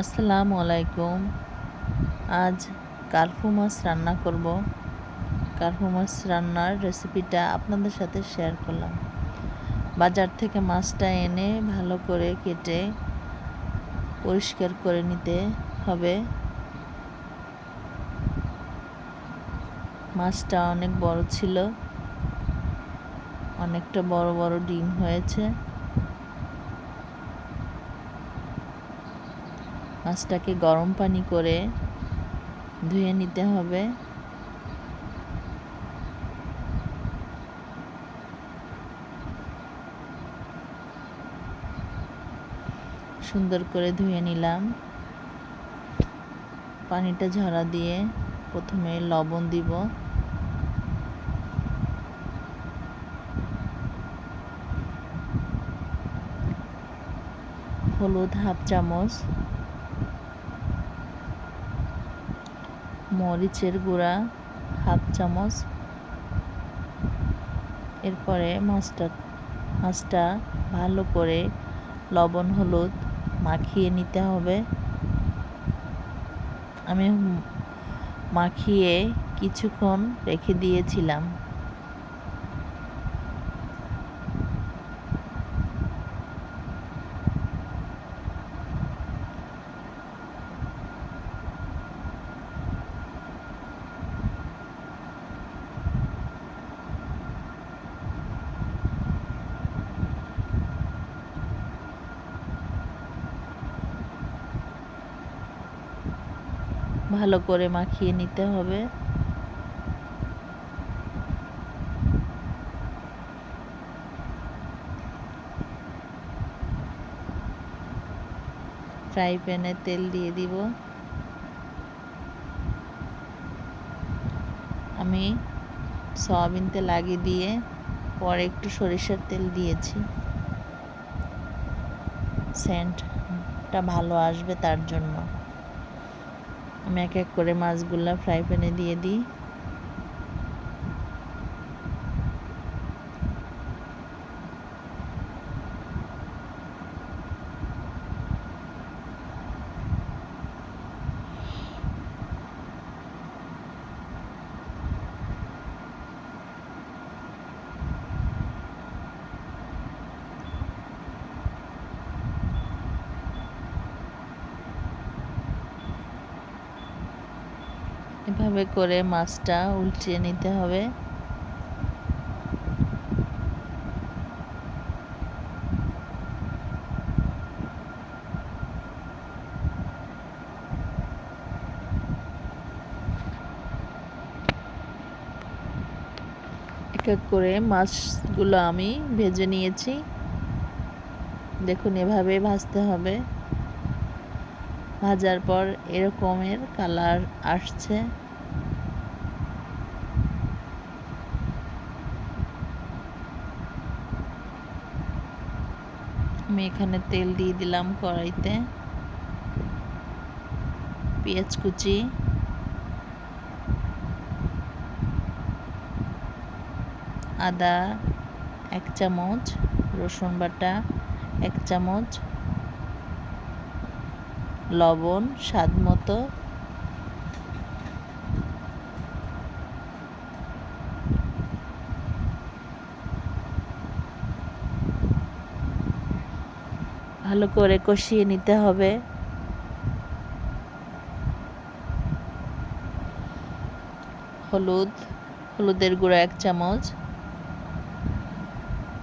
আসসালামু আলাইকুম। আজ কার্পু মাছ রান্না করব। কার্পু মাছ রান্নার রেসিপিটা আপনাদের সাথে শেয়ার করলাম। বাজার থেকে মাছটা এনে ভালো করে কেটে পরিষ্কার করে নিতে হবে। মাছটা অনেক বড় ছিল, অনেকটা বড় বড় ডিম হয়েছে। মাছটাকে গরম পানি করে ধুয়ে নিতে হবে। সুন্দর করে ধুয়ে নিলাম। পানিটা ঝরা দিয়ে প্রথমে লবণ দিব, হলুদ হাফ চামচ, মরিচের গুঁড়া হাফ চামচ। এরপরে মাছটা ভালো করে লবণ হলুদ মাখিয়ে নিতে হবে। আমি মাখিয়ে কিছুক্ষণ রেখে দিয়েছিলাম। ভালো করে মাখিয়ে নিতে হবে। ফ্রাই প্যানে তেল দিয়ে দিব। আমি সয়াবিন তেল আগে দিয়ে পরে একটু সরিষার তেল দিয়েছি, সেন্টটা ভালো আসবে তার জন্য। আমি এক এক করে মাছগুলো ফ্রাই প্যানে দিয়ে দিই। এভাবে করে মাছটা উল্টিয়ে নিতে হবে। এক এক করে মাছগুলো আমি ভেজে নিয়েছি। দেখুন, এভাবে ভাজতে হবে। ভাজার পর এরকমের কালার আসছে। আমি এখানে তেল দিয়ে দিলাম কড়াইতে। পেঁয়াজ কুচি, আদা 1 চামচ, রসুন বাটা 1 চামচ, লবণ স্বাদ মতো, ভালো করে কষিয়ে নিতে হবে। হলুদের গুঁড়া 1 চামচ,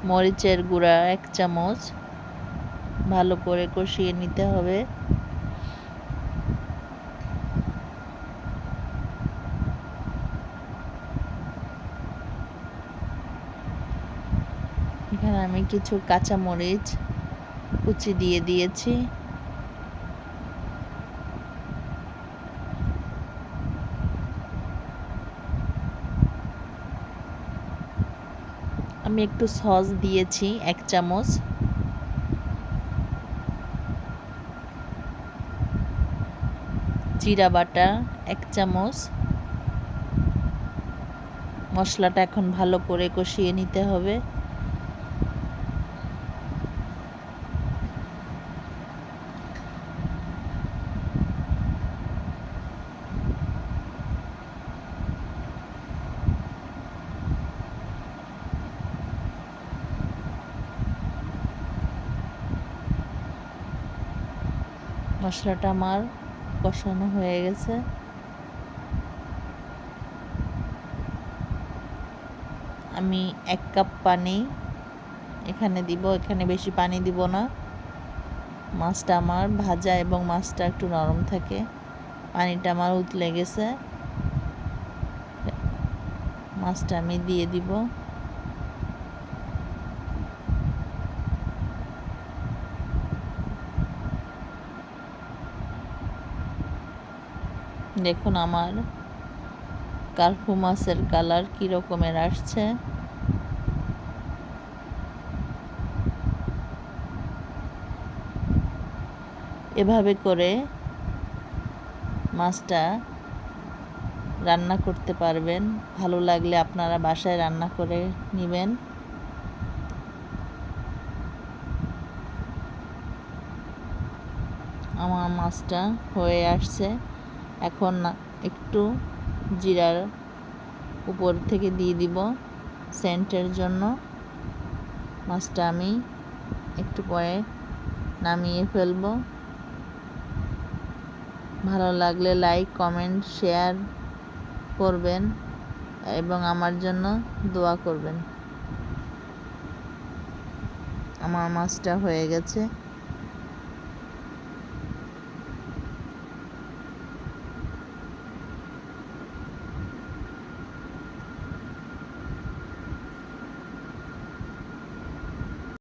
মরিচের গুঁড়া 1 চামচ, ভালো করে কষিয়ে নিতে হবে। এখানে আমি কিছু কাঁচা মরিচ কুচি দিয়ে দিয়েছি। আমি একটু সস দিয়েছি 1 চামচ। জিরা বাটা 1 চামচ। মশলাটা এখন ভালো করে কষিয়ে নিতে হবে। মশলাটা আমার কষানো হয়ে গেছে। আমি 1 কাপ পানি এখানে দিব, এখানে বেশি পানি দিব না। মাছটা আমার ভাজা এবং মাছটা একটু নরম থাকে। পানিটা আমার উতলে গেছে, মাছটা আমি দিয়ে দিব। দেখুন আমার কার্পু মাছের কালার কি রকমের আসছে। এভাবে করে মাছটা রান্না করতে পারবেন। ভালো লাগলে আপনারা বাসায় রান্না করে নেবেন। আমার মাছটা হয়ে আসছে। এখন একটু জিরার উপর থেকে দিয়ে দিব সেন্টের জন্য। মাছটা আমি একটু পরে নামিয়ে ফেলব। ভালো লাগলে লাইক, কমেন্ট, শেয়ার করবেন এবং আমার জন্য দোয়া করবেন। আমার মাছটা হয়ে গেছে।